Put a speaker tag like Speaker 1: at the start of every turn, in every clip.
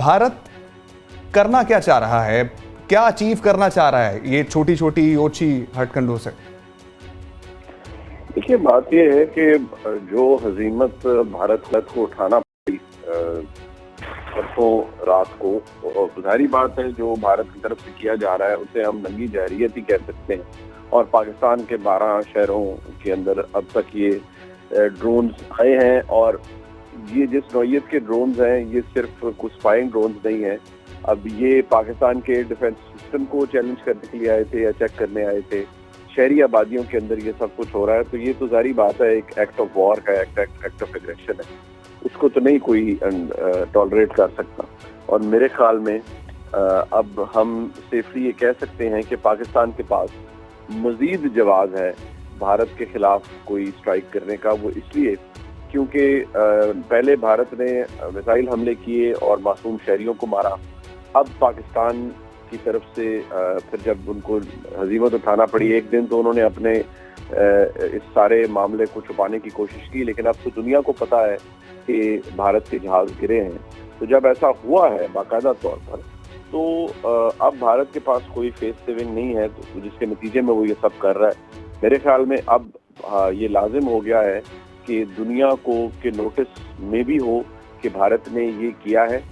Speaker 1: भारत करना क्या चाह रहा है, क्या अचीव करना चाह रहा है ये छोटी छोटी ओछी हथकंडों से?
Speaker 2: देखिए, बात यह है कि जो हजीमत भारत को उठाना पड़ी परसों रात को, और जाहिर बात है जो भारत की तरफ से किया जा रहा है उसे हम नंगी जहरियत ही कह सकते हैं। और पाकिस्तान के 12 शहरों के अंदर अब तक ये ड्रोन्स आए हैं, और ये जिस नौइयत के ड्रोन्स हैं ये सिर्फ कुछ स्पाइंग ड्रोन्स नहीं हैं। अब ये पाकिस्तान के डिफेंस सिस्टम को चैलेंज करने के लिए आए थे या चेक करने आए थे। शहरी आबादियों के अंदर ये सब कुछ हो रहा है, तो ये तो जारी बात है एक एक्ट ऑफ वॉर का, एक्ट ऑफ एग्रेशन है, उसको तो नहीं कोई टॉलरेट कर सकता। और मेरे ख्याल में अब हम सेफली ये कह सकते हैं कि पाकिस्तान के पास मजीद जवाब है भारत के खिलाफ कोई स्ट्राइक करने का। वो इसलिए क्योंकि पहले भारत ने मिसाइल हमले किए और मासूम शहरियों को मारा। अब पाकिस्तान की तरफ से फिर जब उनको हजीमत उठाना पड़ी, एक दिन तो उन्होंने अपने इस सारे मामले को छुपाने की कोशिश की, लेकिन अब तो दुनिया को पता है कि भारत के जहाज गिरे हैं। तो जब ऐसा हुआ है बाकायदा तौर पर, तो अब भारत के पास कोई फेस सेविंग नहीं है, तो जिसके नतीजे में वो ये सब कर रहा है। मेरे ख्याल में अब ये लाजिम हो गया है कि दुनिया को के नोटिस में भी हो कि भारत ने ये किया है।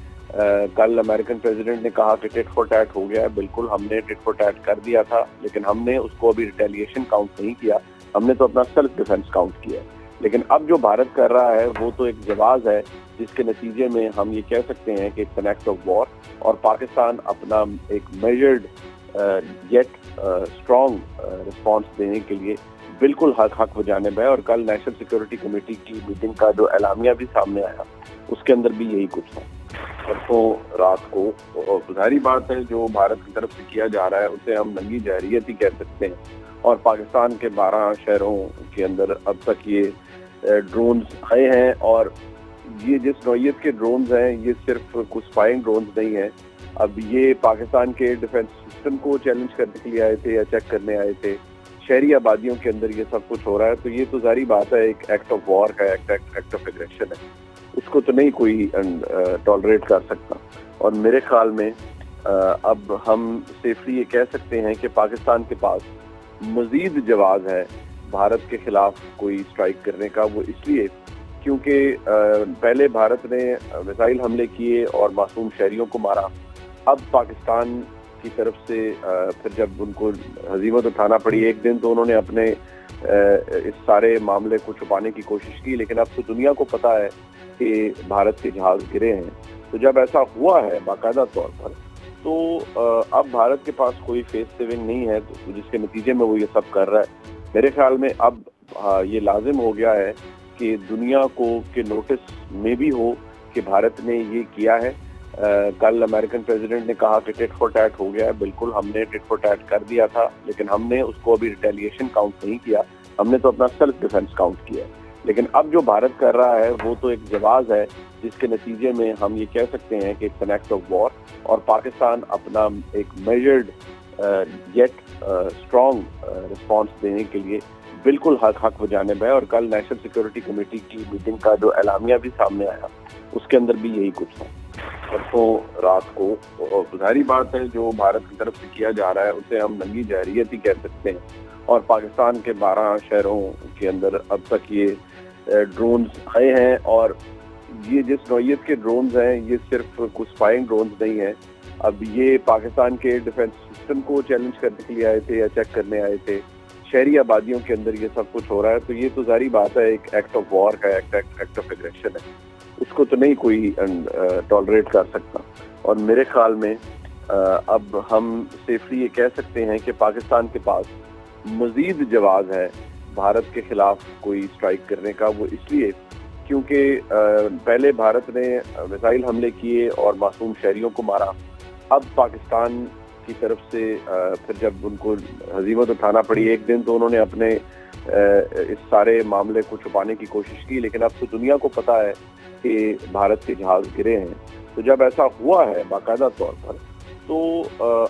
Speaker 2: कल अमेरिकन प्रेसिडेंट ने कहा कि टिट फॉर टैट हो गया है। बिल्कुल, हमने टिट फॉर टैट कर दिया था, लेकिन हमने उसको अभी रिटेलिएशन काउंट नहीं किया, हमने तो अपना सेल्फ डिफेंस काउंट किया है। लेकिन अब जो भारत कर रहा है वो तो एक जवाब है, जिसके नतीजे में हम ये कह सकते हैं कि it's an act of war, और पाकिस्तान अपना एक मेजर्ड येट स्ट्रॉन्ग रिस्पॉन्स देने के लिए बिल्कुल हक बजानिब है। और कल नेशनल सिक्योरिटी कमेटी की मीटिंग का जो एलामिया भी सामने आया, उसके अंदर भी यही कुछ है। परसों रात को, और जाहिर बात है जो भारत की तरफ से किया जा रहा है उसे हम नंगी जहरियत ही कह सकते हैं। और पाकिस्तान के 12 शहरों के अंदर अब तक ये ड्रोन्स आए हैं, और ये जिस नौइयत के ड्रोन्स हैं ये सिर्फ कुछ स्पाइंग ड्रोन्स नहीं हैं। अब ये पाकिस्तान के डिफेंस सिस्टम को चैलेंज करने के लिए आए थे या चेक करने आए थे। शहरी आबादियों के अंदर ये सब कुछ हो रहा है, तो ये तो जारी बात है एक एक्ट ऑफ वॉर का, एक्ट ऑफ एग्रेशन है, उसको तो नहीं कोई टॉलरेट कर सकता। और मेरे ख्याल में अब हम सेफली ये कह सकते हैं कि पाकिस्तान के पास मजीद जवाब है भारत के खिलाफ कोई स्ट्राइक करने का। वो इसलिए क्योंकि पहले भारत ने मिसाइल हमले किए और मासूम शहरियों को मारा। अब पाकिस्तान की तरफ से फिर जब उनको हजीमत उठाना पड़ी, एक दिन तो उन्होंने अपने इस सारे मामले को छुपाने की कोशिश की, लेकिन अब तो दुनिया को पता है कि भारत के जहाज गिरे हैं। तो जब ऐसा हुआ है बाकायदा तौर पर, तो अब भारत के पास कोई फेस सेविंग नहीं है, तो जिसके नतीजे में वो ये सब कर रहा है। मेरे ख्याल में अब ये लाजिम हो गया है कि दुनिया को के नोटिस में भी हो कि भारत ने ये किया है। कल अमेरिकन प्रेसिडेंट ने कहा कि टिट फॉर टैट हो गया है। बिल्कुल, हमने टिट फॉर टैट कर दिया था, लेकिन हमने उसको अभी रिटेलिएशन काउंट नहीं किया, हमने तो अपना सेल्फ डिफेंस काउंट किया है। लेकिन अब जो भारत कर रहा है वो तो एक जवाब है, जिसके नतीजे में हम ये कह सकते हैं कि it's an act of war, और पाकिस्तान अपना एक मेजर्ड येट स्ट्रॉन्ग रिस्पॉन्स देने के लिए बिल्कुल हक बजानिब है। और कल नेशनल सिक्योरिटी कमेटी की मीटिंग का जो एलामिया भी सामने आया, उसके अंदर भी यही कुछ है। परसों रात को, और जाहिर बात है जो भारत की तरफ से किया जा रहा है उसे हम नंगी जहरियत ही कह सकते हैं। और पाकिस्तान के 12 शहरों के अंदर अब तक ये ड्रोन्स आए हैं, और ये जिस नौइयत के ड्रोन्स हैं ये सिर्फ कुछ स्पाइंग ड्रोन्स नहीं हैं। अब ये पाकिस्तान के डिफेंस सिस्टम को चैलेंज करने के लिए आए थे या चेक करने आए थे। शहरी आबादियों के अंदर ये सब कुछ हो रहा है, तो ये तो जारी बात है एक एक्ट ऑफ वॉर का, एक्ट ऑफ एग्रेशन है, उसको तो नहीं कोई टॉलरेट कर सकता। और मेरे ख्याल में अब हम सेफली ये कह सकते हैं कि पाकिस्तान के पास मजीद जवाब है भारत के खिलाफ कोई स्ट्राइक करने का। वो इसलिए क्योंकि पहले भारत ने मिसाइल हमले किए और मासूम शहरियों को मारा। अब पाकिस्तान की तरफ से फिर जब उनको हजीमत उठाना पड़ी, एक दिन तो उन्होंने अपने इस सारे मामले को छुपाने की कोशिश की, लेकिन अब तो दुनिया को पता है कि भारत के जहाज गिरे हैं। तो जब ऐसा हुआ है बाकायदा तौर पर, तो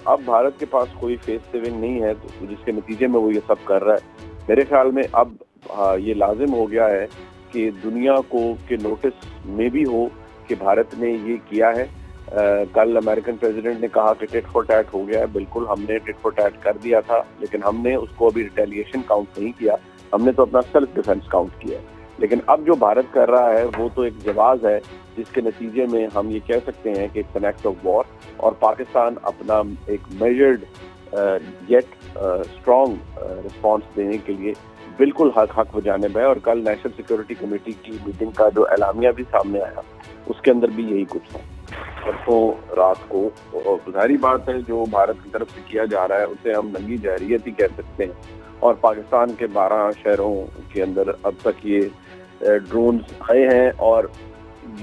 Speaker 2: अब भारत के पास कोई फेस सेविंग नहीं है, तो जिसके नतीजे में वो ये सब कर रहा है। मेरे ख्याल में अब ये लाजिम हो गया है कि दुनिया को के नोटिस में भी हो कि भारत ने ये किया है। کل امریکن پریزیڈنٹ نے کہا کہ ٹٹ فار ٹیٹ ہو گیا ہے. بالکل ہم نے ٹٹ فار ٹیٹ کر دیا تھا, لیکن ہم نے اس کو ابھی ریٹیلیشن کاؤنٹ نہیں کیا, ہم نے تو اپنا سیلف ڈیفense کاؤنٹ کیا ہے. لیکن اب جو بھارت کر رہا ہے وہ تو ایک جواز ہے جس کے نتیجے میں ہم یہ کہہ سکتے ہیں کہ it's an act of war, اور پاکستان اپنا ایک میجرڈ یٹ اسٹرانگ رسپانس دینے کے لیے بالکل حق و جانب ہے. اور کل نیشنل سیکورٹی کمیٹی کی میٹنگ کا جو اعلامیہ بھی سامنے آیا اس کے اندر بھی یہی کچھ تھا. پرسوں رات کو ظاہری بات ہے جو بھارت کی طرف سے کیا جا رہا ہے اسے ہم ننگی جارحیت ہی کہہ سکتے ہیں, اور پاکستان کے 12 شہروں کے اندر اب تک یہ ڈرونز آئے ہیں, اور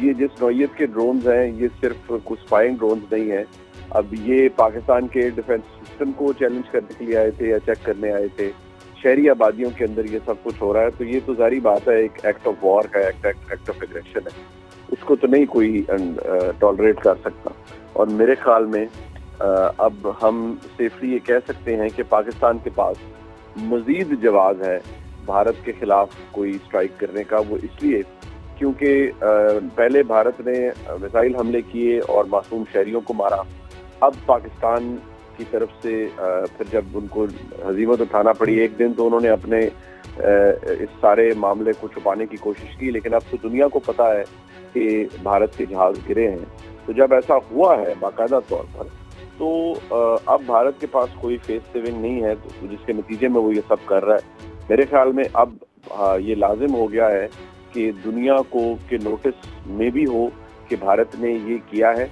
Speaker 2: یہ جس نوعیت کے ڈرونز ہیں یہ صرف کچھ اسپائنگ ڈرونز نہیں ہیں. اب یہ پاکستان کے ڈیفنس سسٹم کو چیلنج کرنے کے لیے آئے تھے یا چیک کرنے آئے تھے. شہری آبادیوں کے اندر یہ سب کچھ ہو رہا ہے, تو یہ تو ظاہری بات ہے ایک ایکٹ آف وار کا ایکٹ آف ایگریشن ہے, اس کو تو نہیں کوئی ٹالریٹ کر سکتا. اور میرے خیال میں اب ہم سیفلی یہ کہہ سکتے ہیں کہ پاکستان کے پاس مزید جواز ہے بھارت کے خلاف کوئی اسٹرائک کرنے کا. وہ اس لیے کیونکہ پہلے بھارت نے میزائل حملے کیے اور معصوم شہریوں کو مارا. اب پاکستان کی طرف سے پھر جب ان کو ہزیمت اٹھانا پڑی ایک دن, تو انہوں نے اپنے اس سارے معاملے کو چھپانے کی کوشش کی, لیکن اب تو دنیا کو پتا ہے کہ بھارت کے جہاز گرے ہیں. تو جب ایسا ہوا ہے باقاعدہ طور پر, تو اب بھارت کے پاس کوئی فیس سیونگ نہیں ہے, تو جس کے نتیجے میں وہ یہ سب کر رہا ہے. میرے خیال میں اب یہ لازم ہو گیا ہے کہ دنیا کو کہ نوٹس میں بھی ہو کہ بھارت نے یہ کیا ہے.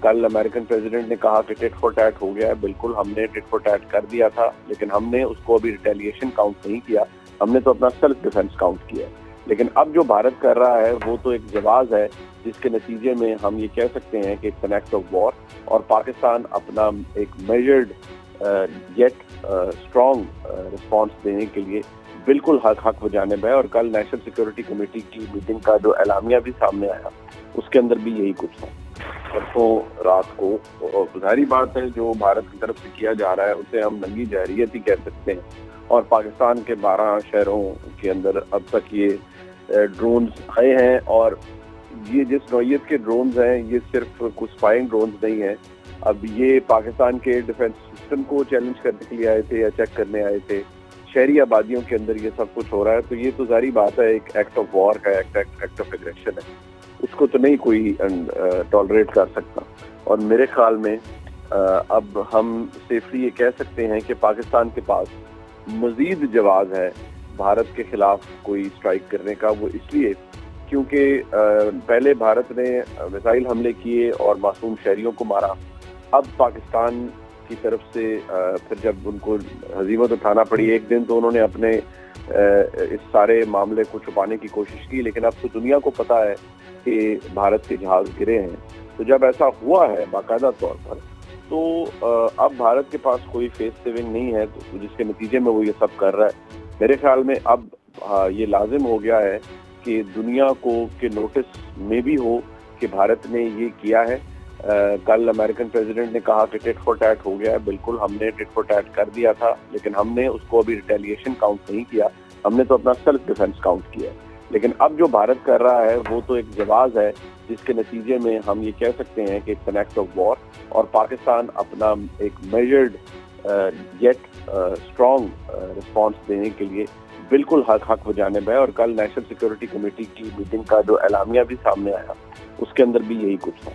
Speaker 2: کل امریکن پریزیڈنٹ نے کہا کہ ٹٹ فار ٹیٹ ہو گیا ہے. بالکل ہم نے ٹٹ فار ٹیٹ کر دیا تھا, لیکن ہم نے اس کو ابھی ریٹیلیشن کاؤنٹ نہیں کیا, ہم نے تو اپنا سیلف ڈیفenس کاؤنٹ کیا ہے. لیکن اب جو بھارت کر رہا ہے وہ تو ایک جواز ہے جس کے نتیجے میں ہم یہ کہہ سکتے ہیں کہ it's an act of war, اور پاکستان اپنا ایک میجرڈ یٹ اسٹرانگ رسپانس دینے کے لیے بالکل حق و جانب ہے. اور کل نیشنل سیکورٹی کمیٹی کی میٹنگ کا جو اعلامیہ بھی سامنے آیا اس کے اندر بھی یہی کچھ تھا. پرسوں رات کو ظاہری بات ہے جو بھارت کی طرف سے کیا جا رہا ہے اسے ہم ننگی جارحیت ہی کہہ سکتے ہیں, اور پاکستان کے 12 شہروں کے اندر اب تک یہ ڈرونز آئے ہیں, اور یہ جس نوعیت کے ڈرونز ہیں یہ صرف کچھ اسپائنگ ڈرونز نہیں ہیں. اب یہ پاکستان کے ڈیفنس سسٹم کو چیلنج کرنے کے لیے آئے تھے یا چیک کرنے آئے تھے. شہری آبادیوں کے اندر یہ سب کچھ ہو رہا ہے, تو یہ تو ظاہری بات ہے ایک ایکٹ آف وار کا ایکٹ آف ایگریشن ہے, اس کو تو نہیں کوئی ٹالریٹ کر سکتا. اور میرے خیال میں اب ہم سیفلی یہ کہہ سکتے ہیں کہ پاکستان کے پاس مزید جواز ہے بھارت کے خلاف کوئی اسٹرائک کرنے کا. وہ اس لیے کیونکہ پہلے بھارت نے میزائل حملے کیے اور معصوم شہریوں کو مارا. اب پاکستان کی طرف سے پھر جب ان کو ہزیمت اٹھانا پڑی ایک دن, تو انہوں نے اپنے اس سارے معاملے کو چھپانے کی کوشش کی, لیکن اب تو دنیا کو پتا ہے کہ بھارت کے جہاز گرے ہیں. تو جب ایسا ہوا ہے باقاعدہ طور پر, تو اب بھارت کے پاس کوئی فیس سیونگ نہیں ہے, تو جس کے نتیجے میں وہ یہ سب کر رہا ہے. میرے خیال میں اب یہ لازم ہو گیا ہے کہ دنیا کو کہ نوٹس میں بھی ہو کہ بھارت نے یہ کیا ہے. کل امریکن پریزیڈنٹ نے کہا کہ ٹٹ فار ٹیٹ ہو گیا ہے. بالکل ہم نے ٹٹ فار ٹیٹ کر دیا تھا, لیکن ہم نے اس کو ابھی ریٹیلیشن کاؤنٹ نہیں کیا, ہم نے تو اپنا سیلف ڈیفenس کاؤنٹ کیا ہے. لیکن اب جو بھارت کر رہا ہے وہ تو ایک جواز ہے جس کے نتیجے میں ہم یہ کہہ سکتے ہیں کہ it's an act of war, اور پاکستان اپنا ایک میجرڈ یٹ اسٹرانگ رسپانس دینے کے لیے بالکل حق و جانب ہے. اور کل نیشنل سیکورٹی کمیٹی کی میٹنگ کا جو اعلامیہ بھی سامنے آیا اس کے اندر بھی یہی کچھ تھا.